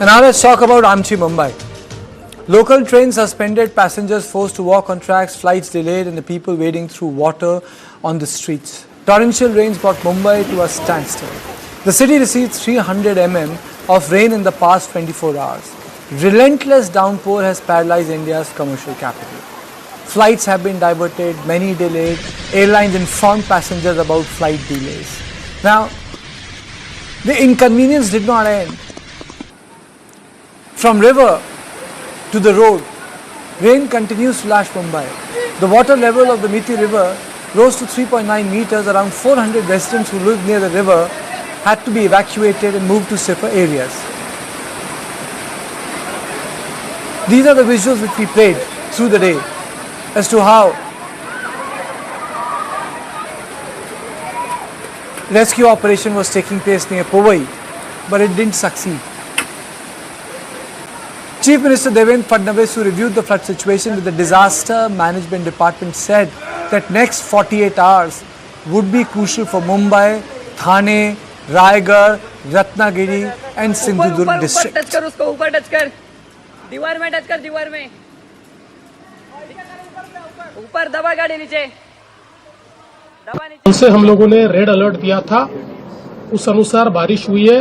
And now let's talk about Amchi, Mumbai. Local trains suspended, passengers forced to walk on tracks, flights delayed, and the people wading through water on the streets. Torrential rains brought Mumbai to a standstill. The city received 300 mm of rain in the past 24 hours. Relentless downpour has paralyzed India's commercial capital. Flights have been diverted, many delayed. Airlines informed passengers about flight delays. Now, the inconvenience did not end. From river to the road, rain continues to lash Mumbai. The water level of the Mithi River rose to 3.9 meters. Around 400 residents who live near the river had to be evacuated and moved to safer areas. These are the visuals which we played through the day as to how rescue operation was taking place near Powai, but it didn't succeed. Chief Minister Devendra Fadnavis, who reviewed the flood situation with the Disaster Management Department, said that next 48 hours would be crucial for Mumbai, Thane, Raigad, Ratnagiri and Sindhudurg district. उनसे हम लोगों ने red alert दिया था, उस अनुसार बारिश हुई है।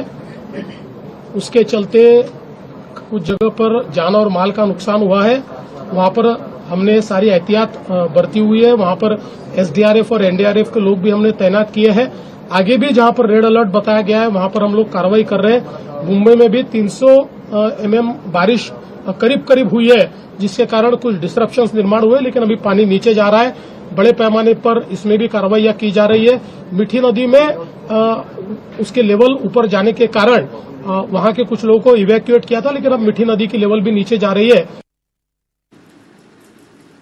उसके चलते कुछ जगह पर जान और माल का नुकसान हुआ है। वहां पर हमने सारी एहतियात बरती हुई है। वहां पर एसडीआरएफ और एनडीआरएफ के लोग भी हमने तैनात किए हैं। आगे भी जहां पर रेड अलर्ट बताया गया है वहां पर हम लोग कार्रवाई कर रहे हैं। मुंबई में भी 300 mm बारिश करीब करीब हुई है, जिसके कारण कुछ डिस्ट्रप्शंस निर्माण हुए, लेकिन अभी पानी नीचे जा रहा है। बड़े पैमाने पर इसमें भी कार्रवाइयां की जा रही है। मीठी नदी में उसके लेवल ऊपर जाने के कारण वहां के कुछ लोगों को इवैक्यूएट किया था, लेकिन अब मीठी नदी की लेवल भी नीचे जा रही है।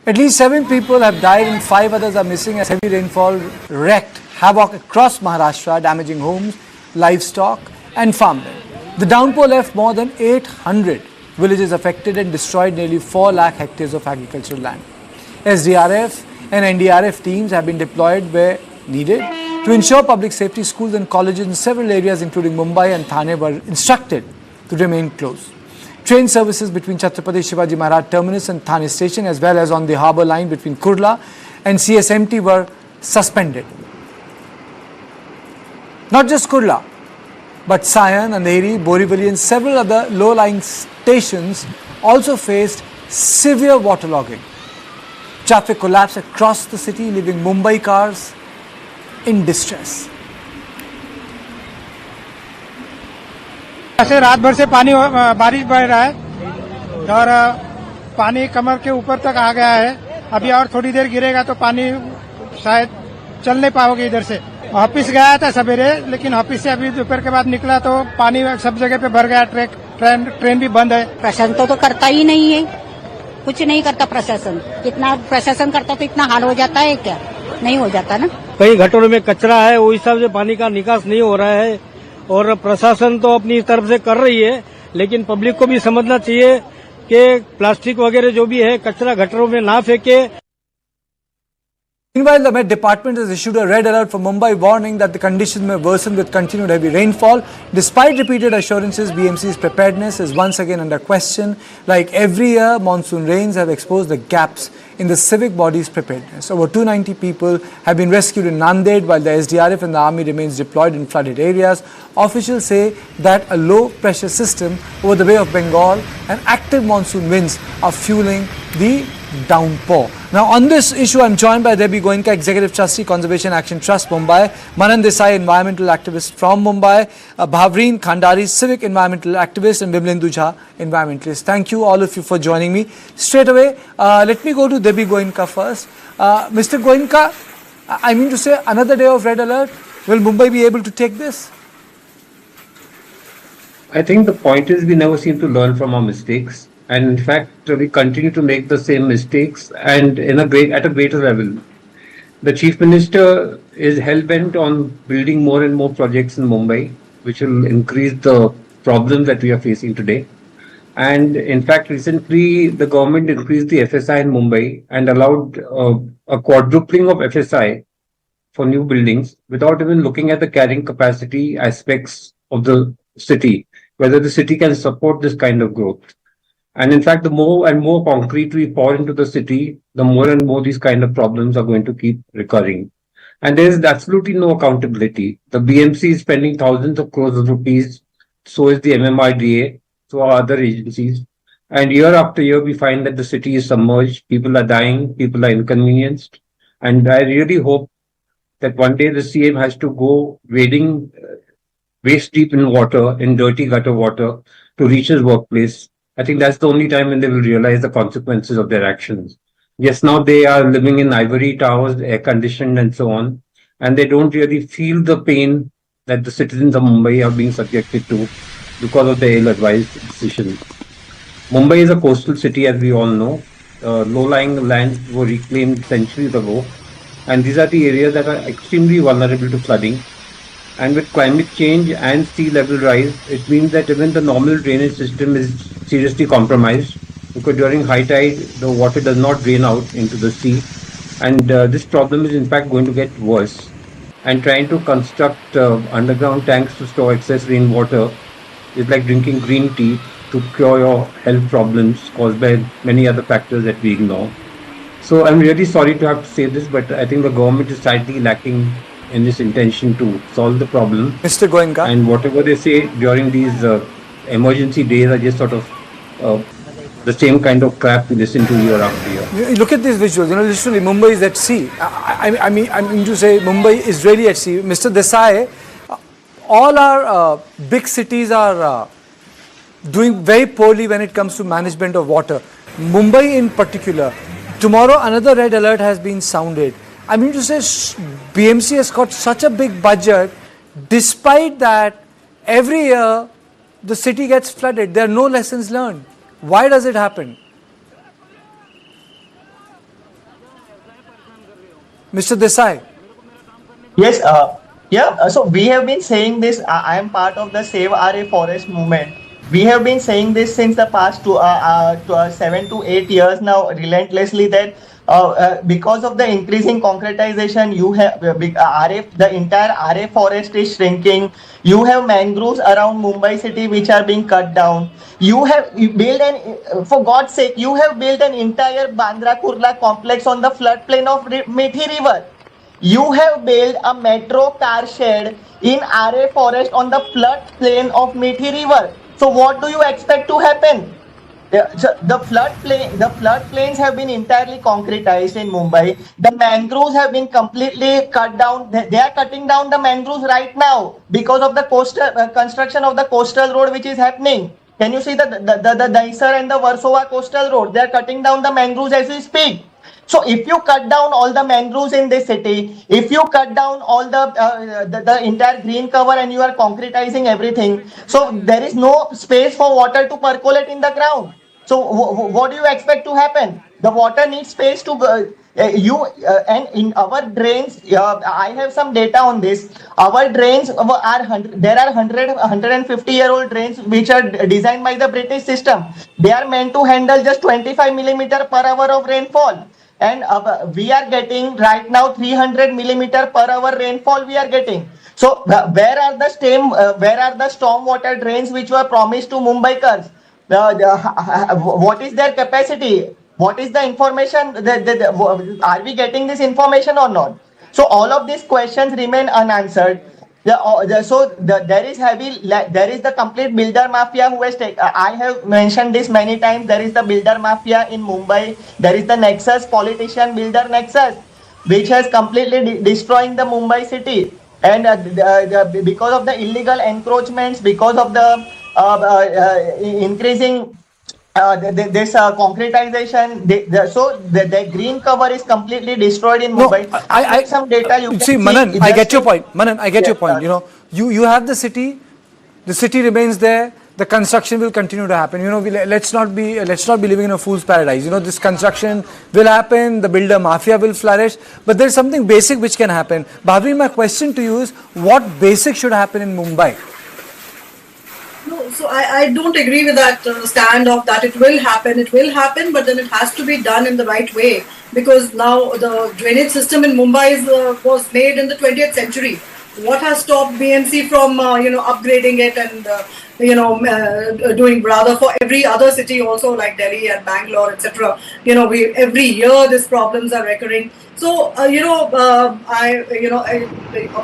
At least 7 people have died and 5 others are missing as heavy rainfall wreaked havoc across Maharashtra, damaging homes, livestock and farmland. The downpour left more than 800 villages affected and destroyed nearly 4 lakh hectares of agricultural land. SDRF and NDRF teams have been deployed where needed to ensure public safety. Schools and colleges in several areas including Mumbai and Thane were instructed to remain closed. Train services between Chhatrapati Shivaji Maharaj Terminus and Thane Station, as well as on the harbour line between Kurla and CSMT, were suspended. Not just Kurla, but Sion, Andheri, Borivali and several other low-lying stations also faced severe waterlogging. Traffic collapsed across the city, leaving Mumbai cars in distress. ऐसे रात भर से पानी बारिश बह रहा है और पानी कमर के ऊपर तक आ गया है। अभी और थोड़ी देर गिरेगा तो पानी शायद चल नहीं पाओगे इधर से। ऑफिस गया था सवेरे, लेकिन ऑफिस से अभी दोपहर के बाद निकला तो पानी सब जगह पे भर गया। ट्रेन भी बंद है। प्रशासन तो करता ही नहीं है, कुछ नहीं करता प्रशासन। कितना प्रशासन करता तो इतना हाल हो जाता है क्या? नहीं हो जाता ना। कई घाटों में कचरा है, वो हिसाब से पानी का निकास नहीं हो रहा है और प्रशासन तो अपनी तरफ से कर रही है, लेकिन पब्लिक को भी समझना चाहिए कि प्लास्टिक वगैरह जो भी है कचरा गटरों में ना फेंके। Meanwhile, the Met Department has issued a red alert for Mumbai, warning that the conditions may worsen with continued heavy rainfall. Despite repeated assurances, BMC's preparedness is once again under question. Like every year, monsoon rains have exposed the gaps in the civic body's preparedness. Over 290 people have been rescued in Nanded, while the SDRF and the army remains deployed in flooded areas. Officials say that a low-pressure system over the Bay of Bengal and active monsoon winds are fueling the downpour. Now, on this issue, I'm joined by Debbie Goenka, Executive Trustee, Conservation Action Trust, Mumbai; Manan Desai, environmental activist from Mumbai; Bhavreen Khandari, civic environmental activist; and Bimlendu Jha, environmentalist. Thank you, all of you, for joining me. Straight away, let me go to Debbie Goenka first. Mr. Goenka, I mean to say, another day of red alert. Will Mumbai be able to take this? I think the point is we never seem to learn from our mistakes. And in fact, we continue to make the same mistakes and at a greater level. The Chief Minister is hell-bent on building more and more projects in Mumbai, which will increase the problems that we are facing today. And in fact, recently, the government increased the FSI in Mumbai and allowed a quadrupling of FSI for new buildings without even looking at the carrying capacity aspects of the city. whether the city can support this kind of growth. And in fact, the more and more concrete we pour into the city, the more and more these kind of problems are going to keep recurring. And there is absolutely no accountability. The BMC is spending thousands of crores of rupees, so is the MMRDA, so are other agencies. And year after year, we find that the city is submerged, people are dying, people are inconvenienced. And I really hope that one day the CM has to go wading waist deep in water, in dirty gutter water, to reach his workplace. I think that's the only time when they will realize the consequences of their actions. Yes, now they are living in ivory towers, air conditioned and so on, and they don't really feel the pain that the citizens of Mumbai are being subjected to because of the ill-advised decisions. Mumbai is a coastal city, as we all know. Low-lying lands were reclaimed centuries ago, and these are the areas that are extremely vulnerable to flooding. And with climate change and sea level rise, it means that even the normal drainage system is seriously compromised, because during high tide, the water does not drain out into the sea. And this problem is in fact going to get worse. And trying to construct underground tanks to store excess rainwater is like drinking green tea to cure your health problems caused by many other factors that we ignore. So I'm really sorry to have to say this, but I think the government is slightly lacking in this intention to solve the problem. Mr. Goenka. And whatever they say during these emergency days are just sort of the same kind of crap we listen to year after year. You look at these visuals, literally Mumbai is at sea. I mean to say Mumbai is really at sea. Mr. Desai, all our big cities are doing very poorly when it comes to management of water. Mumbai in particular. Tomorrow another red alert has been sounded. I mean to say BMC has got such a big budget, despite that every year the city gets flooded. There are no lessons learned. Why does it happen? Mr. Desai. Yes, so we have been saying this. I am part of the Save RA Forest movement. We have been saying this since the past 7 to 8 years now, relentlessly, that because of the increasing concretization, you have the entire RA forest is shrinking. You have mangroves around Mumbai city which are being cut down. You built for God's sake, you have built an entire Bandra Kurla complex on the floodplain of Mithi River. You have built a metro car shed in RA forest on the floodplain of Mithi River. So what do you expect to happen? The floodplains have been entirely concretized in Mumbai. The mangroves have been completely cut down. They are cutting down the mangroves right now because of the coastal construction of the coastal road which is happening. Can you see the Daisar and the Warsaw coastal road? They are cutting down the mangroves as we speak. So if you cut down all the mangroves in this city, if you cut down all the entire green cover and you are concretizing everything, so there is no space for water to percolate in the ground. So what do you expect to happen? The water needs space to and in our drains, I have some data on this. Our drains there are 150-year-old drains which are designed by the British system. They are meant to handle just 25 millimeter per hour of rainfall. And we are getting right now 300 millimeter per hour rainfall we are getting. So where are the storm water drains which were promised to Mumbaikars? What is their capacity? What is the information? Are we getting this information or not? So all of these questions remain unanswered. There is the complete builder mafia who has taken. I have mentioned this many times. There is the builder mafia in Mumbai. There is the nexus, politician builder nexus, which has completely destroying the Mumbai city. And because of the illegal encroachments, because of the increasing this concretization, the green cover is completely destroyed in Mumbai. I have some data. You see, can Manan, see, I get your point. Manan, I get your point. You have the city remains there. The construction will continue to happen. Let's not be living in a fool's paradise. This construction will happen. The builder mafia will flourish. But there's something basic which can happen. Bhavri, my question to you is, what basic should happen in Mumbai? No, so I don't agree with that stand of that it will happen, but then it has to be done in the right way, because now the drainage system in Mumbai was made in the 20th century. What has stopped BMC from upgrading it and doing rather for every other city also like Delhi and Bangalore, etc. We every year these problems are recurring. So of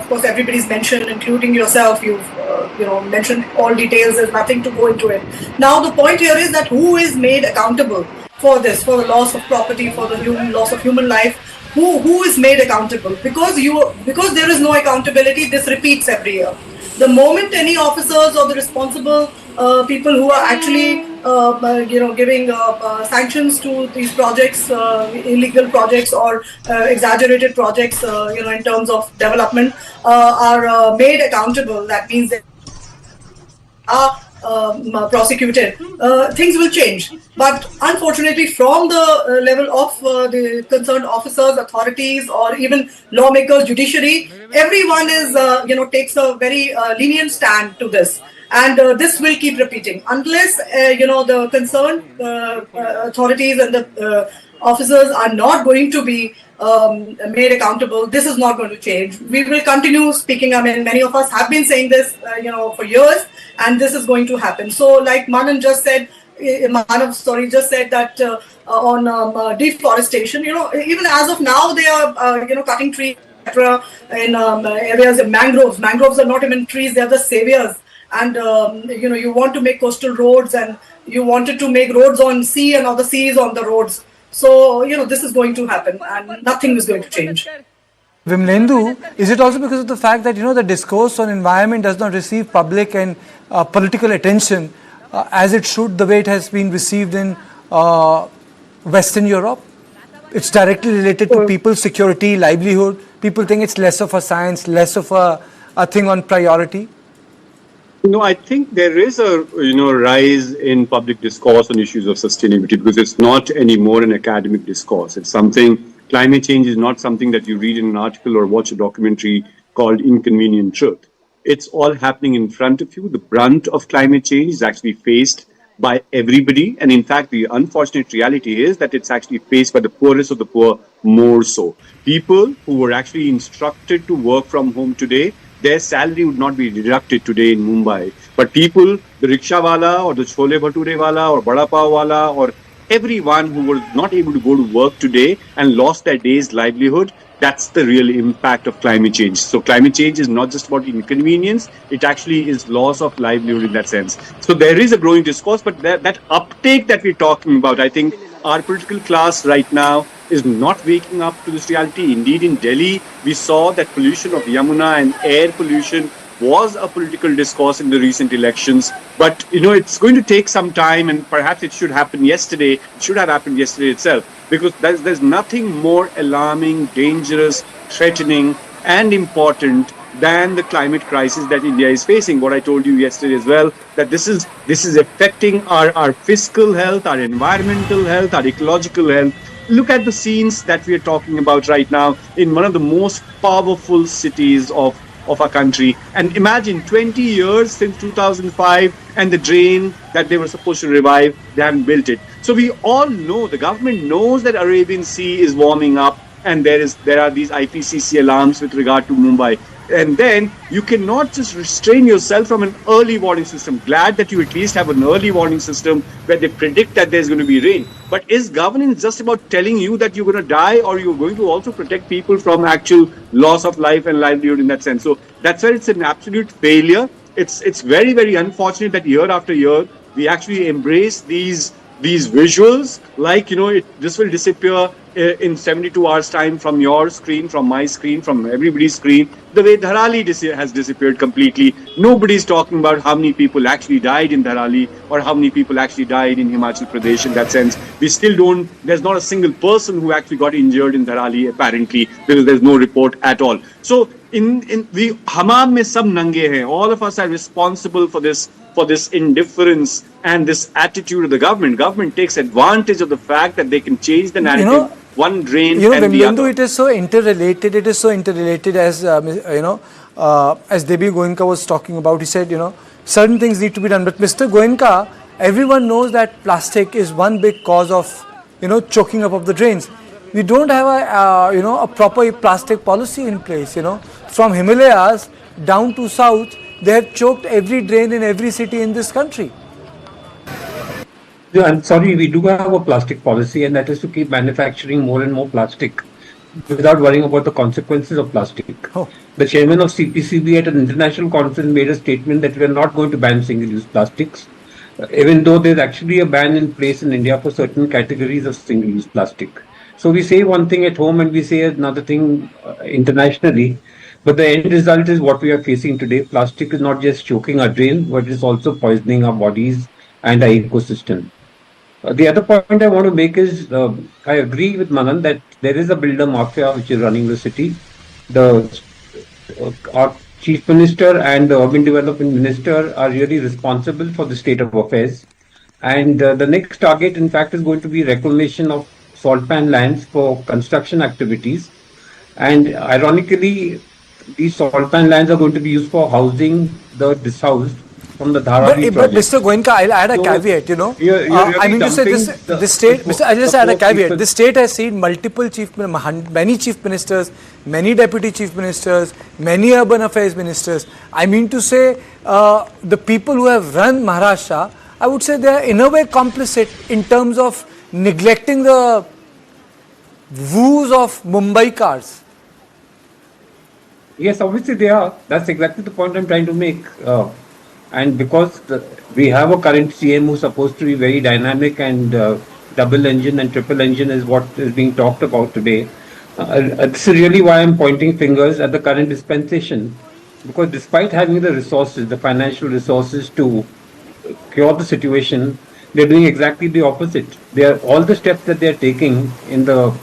course everybody's mentioned, including yourself. You've mentioned all details. There's nothing to go into it. Now the point here is that who is made accountable for this, for the loss of property, for the loss of human life? Who is made accountable? Because there is no accountability, this repeats every year. The moment any officers or the responsible people who are actually giving sanctions to these projects, illegal projects or exaggerated projects, in terms of development, are made accountable, that means that are prosecuted, things will change. But unfortunately, from the level of the concerned officers, authorities, or even lawmakers, judiciary, everyone is takes a very lenient stand to this, and this will keep repeating unless the concerned authorities and the officers are not going to be made accountable. This is not going to change. We will continue speaking. I mean, many of us have been saying this, for years, and this is going to happen. So, like Manav just said that on deforestation, even as of now, they are, cutting trees, etc. In areas of mangroves. Mangroves are not even trees; they are the saviors. And you want to make coastal roads, and you wanted to make roads on sea, and other seas on the roads. So, this is going to happen, and nothing is going to change. Vimlendu, is it also because of the fact that, the discourse on environment does not receive public and political attention as it should, the way it has been received in Western Europe? It's directly related to people's security, livelihood. People think it's less of a science, less of a thing on priority. No, I think there is a rise in public discourse on issues of sustainability, because it's not anymore an academic discourse. It's something. Climate change is not something that you read in an article or watch a documentary called Inconvenient Truth. It's all happening in front of you. The brunt of climate change is actually faced by everybody, and in fact, the unfortunate reality is that it's actually faced by the poorest of the poor more so. People who were actually instructed to work from home today, their salary would not be deducted today in Mumbai. But people, the rickshaw wala or the chole bhature wala or bada pav wala or everyone who was not able to go to work today and lost their day's livelihood, that's the real impact of climate change. So climate change is not just about inconvenience, it actually is loss of livelihood in that sense. So there is a growing discourse, but that uptake that we're talking about, I think our political class right now is not waking up to this reality. Indeed, in Delhi, we saw that pollution of Yamuna and air pollution was a political discourse in the recent elections. But, it's going to take some time, and perhaps it should happen yesterday. It should have happened yesterday itself, because there's nothing more alarming, dangerous, threatening, and important than the climate crisis that India is facing. What I told you yesterday as well, that this is affecting our fiscal health, our environmental health, our ecological health. Look at the scenes that we are talking about right now in one of the most powerful cities of our country. And imagine 20 years since 2005, and the drain that they were supposed to revive, they haven't built it. So we all know, the government knows that Arabian Sea is warming up, and there are these IPCC alarms with regard to Mumbai. And then you cannot just restrain yourself from an early warning system. Glad that you at least have an early warning system where they predict that there's going to be rain. But is governance just about telling you that you're going to die, or you're going to also protect people from actual loss of life and livelihood in that sense? So that's where it's an absolute failure. It's very, very unfortunate that year after year we actually embrace these visuals like, this will disappear in 72 hours time from your screen, from my screen, from everybody's screen, the way Dharali has disappeared completely. Nobody's talking about how many people actually died in Dharali or how many people actually died in Himachal Pradesh in that sense. We still there's not a single person who actually got injured in Dharali apparently, because there's no report at all. So we hamam mein sab nange hain. All of us are responsible for this indifference and this attitude of the government. Government takes advantage of the fact that they can change the narrative. One drain and the other. It is so interrelated. It is so interrelated, as as Debi Goenka was talking about. He said, certain things need to be done. But Mr. Goenka, everyone knows that plastic is one big cause of, choking up of the drains. We don't have a proper plastic policy in place. From Himalayas down to south, they have choked every drain in every city in this country. Yeah, I'm sorry, we do have a plastic policy, and that is to keep manufacturing more and more plastic without worrying about the consequences of plastic. Oh. The chairman of CPCB at an international conference made a statement that we are not going to ban single-use plastics, even though there's actually a ban in place in India for certain categories of single-use plastic. So we say one thing at home and we say another thing internationally, but the end result is what we are facing today. Plastic is not just choking our drain, but it is also poisoning our bodies and our ecosystem. The other point I want to make is I agree with Manan that there is a builder mafia which is running the city. Our chief minister and the urban development minister are really responsible for the state of affairs. And the next target, in fact, is going to be reclamation of salt pan lands for construction activities. And ironically, these salt pan lands are going to be used for housing the dishoused from the Dharavi But project. Mr. Goenka, I'll add a So, caveat, you're really I mean to say dumping this state, the Mr. I'll just the add a poor caveat. people. This state has seen many chief ministers, many deputy chief ministers, many urban affairs ministers. I mean to say, the people who have run Maharashtra, I would say they are in a way complicit in terms of neglecting the woes of Mumbai cars. Yes, obviously they are. That's exactly the point I'm trying to make. And because we have a current CM who's supposed to be very dynamic and double engine and triple engine is what is being talked about today. This is really why I'm pointing fingers at the current dispensation. Because despite having the resources, the financial resources to cure the situation, they're doing exactly the opposite. All the steps that they're taking in the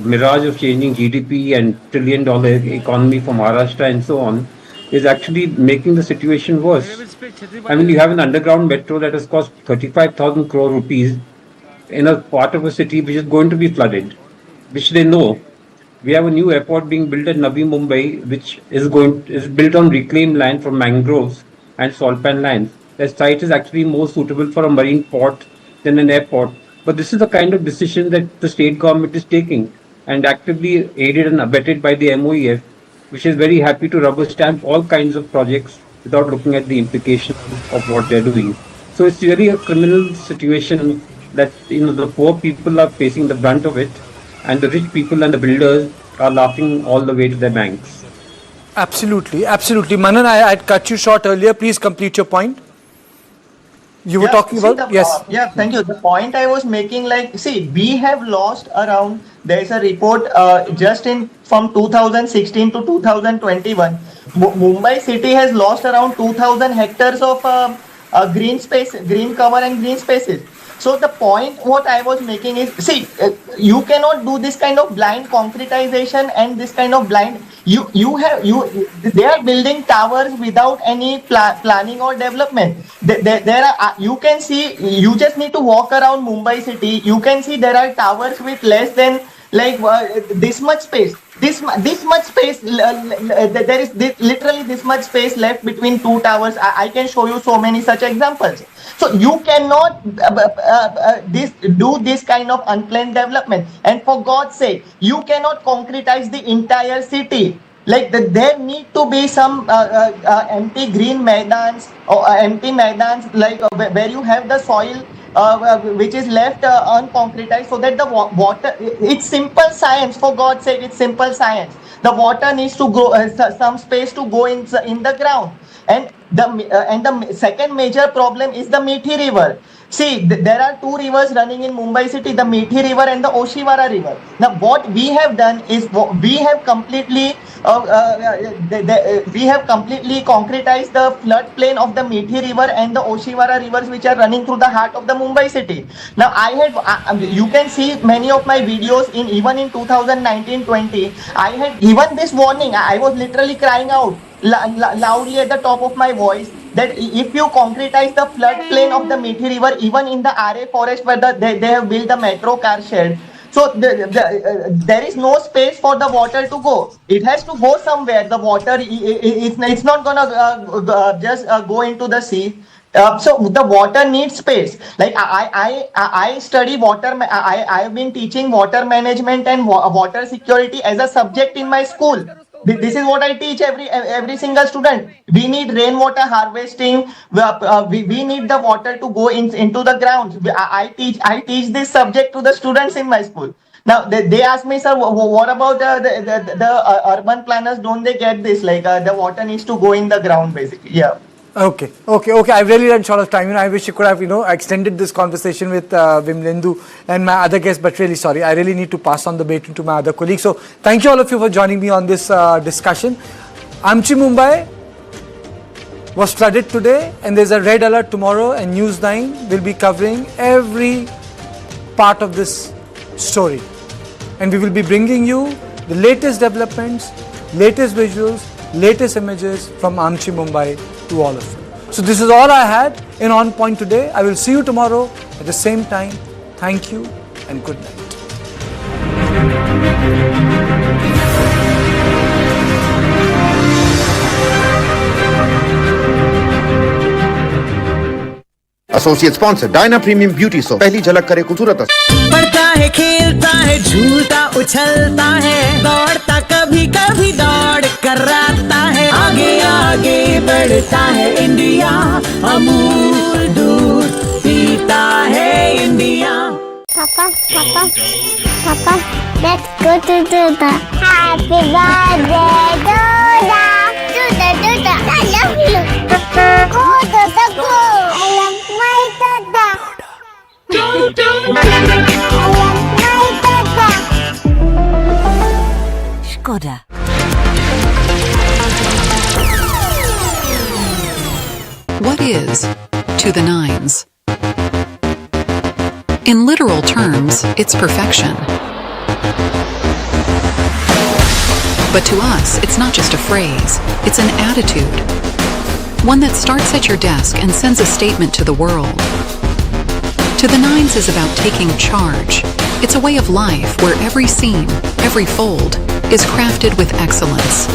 mirage of changing GDP and $1 trillion economy for Maharashtra and so on is actually making the situation worse. I mean, you have an underground metro that has cost 35,000 crore rupees in a part of a city which is going to be flooded, which they know. We have a new airport being built at Navi Mumbai, which is built on reclaimed land from mangroves and salt pan lands. That site is actually more suitable for a marine port than an airport. But this is the kind of decision that the state government is taking and actively aided and abetted by the MOEF, which is very happy to rubber stamp all kinds of projects without looking at the implications of what they're doing. So it's really a criminal situation that the poor people are facing the brunt of it, and the rich people and the builders are laughing all the way to their banks. Absolutely, absolutely. Manan, I cut you short earlier. Please complete your point. You were talking about? Yes. Yeah, thank you. The point I was making, we have lost around, there's a report just in from 2016 to 2021. Mumbai city has lost around 2,000 hectares of green space, green cover and green spaces. So the point what I was making is, you cannot do this kind of blind concretization and this kind of blind, they are building towers without any planning or development. There are, you can see, you just need to walk around Mumbai city, you can see there are towers with less than this much space. This much space, there is literally this much space left between two towers. I can show you so many such examples. So you cannot do this kind of unplanned development. And for God's sake, you cannot concretize the entire city. There need to be some empty green maidans or empty maidans where you have the soil which is left unconcretized, so that the water, it's simple science, for God's sake, it's simple science. The water needs to go some space to go in the ground. And the second major problem is the Mithi River. See, there are two rivers running in Mumbai city, the Mithi River and the Oshiwara River. Now, what we have done is we have completely concretized the floodplain of the Mithi River and the Oshiwara rivers, which are running through the heart of the Mumbai city. Now, you can see many of my videos even in 2019-20. I had even this warning. I was literally crying out loudly at the top of my voice that if you concretize the floodplain of the Mithi River, even in the RA forest where they have built the metro car shed, so there is no space for the water to go. It has to go somewhere. The water, it's not gonna just go into the sea. So the water needs space. I study water. I have been teaching water management and water security as a subject in my school. This is what I teach every single student. We need rainwater harvesting. We need the water to go into the ground. I teach this subject to the students in my school. Now they ask me, sir, what about the urban planners? Don't they get this? Like the water needs to go in the ground, basically. Yeah. Okay. I've really run short of time. I wish you could have, extended this conversation with Vimlendu and my other guests, but really sorry. I really need to pass on the baton to my other colleagues. So thank you all of you for joining me on this discussion. Amchi Mumbai was flooded today, and there's a red alert tomorrow, and News 9 will be covering every part of this story. And we will be bringing you the latest developments, latest visuals, latest images from Amchi Mumbai to all of you. So this is all I had in On Point today. I will see you tomorrow at the same time. Thank you and good night. Associate sponsor Diana premium beauty soap, पहली झलक करे खूबसूरत। पढ़ता है, खेलता है, झूलता उछलता है, दौड़ता कभी कभी दौड़ कराता है, आगे आगे बढ़ता है इंडिया, अमूल दूध पीता है इंडिया। पापा let's go to the happy birthday to the I love you. Go to the go. I love my dada. I love my dada. Skoda. What is to the nines? In literal terms, it's perfection. But to us, it's not just a phrase, it's an attitude. One that starts at your desk and sends a statement to the world. To the nines is about taking charge. It's a way of life where every seam, every fold, is crafted with excellence.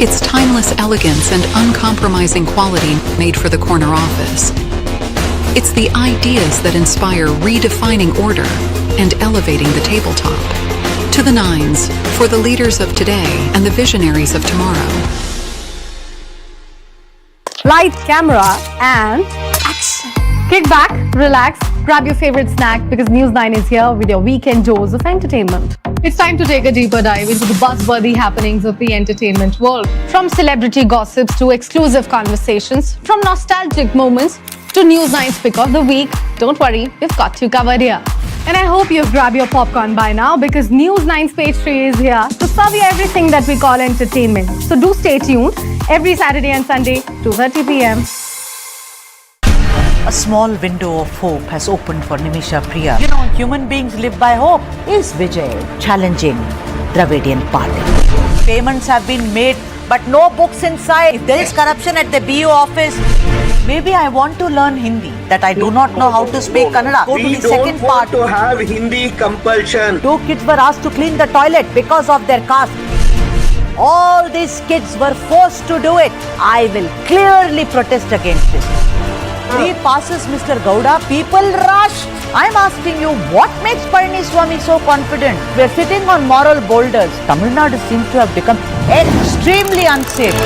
It's timeless elegance and uncompromising quality made for the corner office. It's the ideas that inspire redefining order and elevating the tabletop. To the nines, for the leaders of today and the visionaries of tomorrow. Light, camera, and action. Kick back, relax, grab your favorite snack because News 9 is here with your weekend dose of entertainment. It's time to take a deeper dive into the buzzworthy happenings of the entertainment world. From celebrity gossips to exclusive conversations, from nostalgic moments to News 9's pick of the week. Don't worry, we've got you covered here. And I hope you've grabbed your popcorn by now because News 9's page 3 is here to serve you everything that we call entertainment. So do stay tuned every Saturday and Sunday, 2:30 p.m. A small window of hope has opened for Nimisha Priya. You know, human beings live by hope. Is Vijay challenging Dravidian party? Payments have been made, but no books inside. If there is corruption at the BO office, maybe I want to learn Hindi, that I do not know how to speak Kannada. Go to the second part. to have Hindi compulsion. 2 kids were asked to clean the toilet because of their caste. All these kids were forced to do it. I will clearly protest against this. 3 passes, Mr. Gowda. People rush. I'm asking you, what makes Palaniswamy so confident? We're sitting on moral boulders. Tamil Nadu seems to have become extremely unsafe.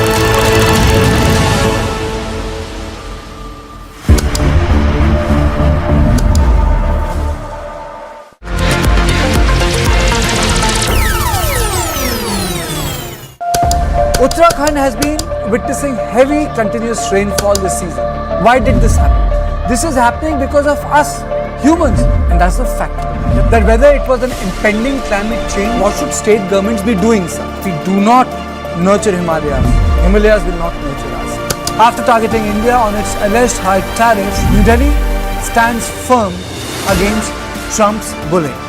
Uttarakhand has been witnessing heavy continuous rainfall this season. Why did this happen? This is happening because of us humans, and that's the fact. That whether it was an impending climate change, what should state governments be doing, sir? If we do not nurture Himalayas, Himalayas will not nurture us. After targeting India on its alleged high tariffs, New Delhi stands firm against Trump's bullying.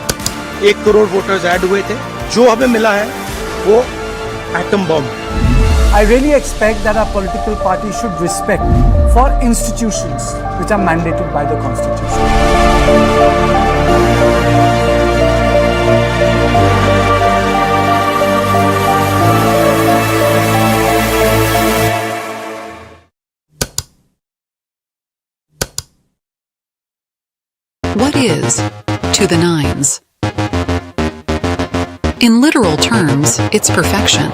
1 crore voters add हुए थे, जो हमें मिला है वो atom bomb. I really expect that our political party should respect for institutions which are mandated by the Constitution. What is to the nines? In literal terms, it's perfection.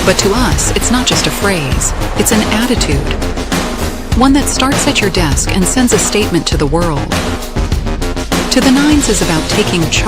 But to us, it's not just a phrase, it's an attitude. One that starts at your desk and sends a statement to the world. To the Nines is about taking charge.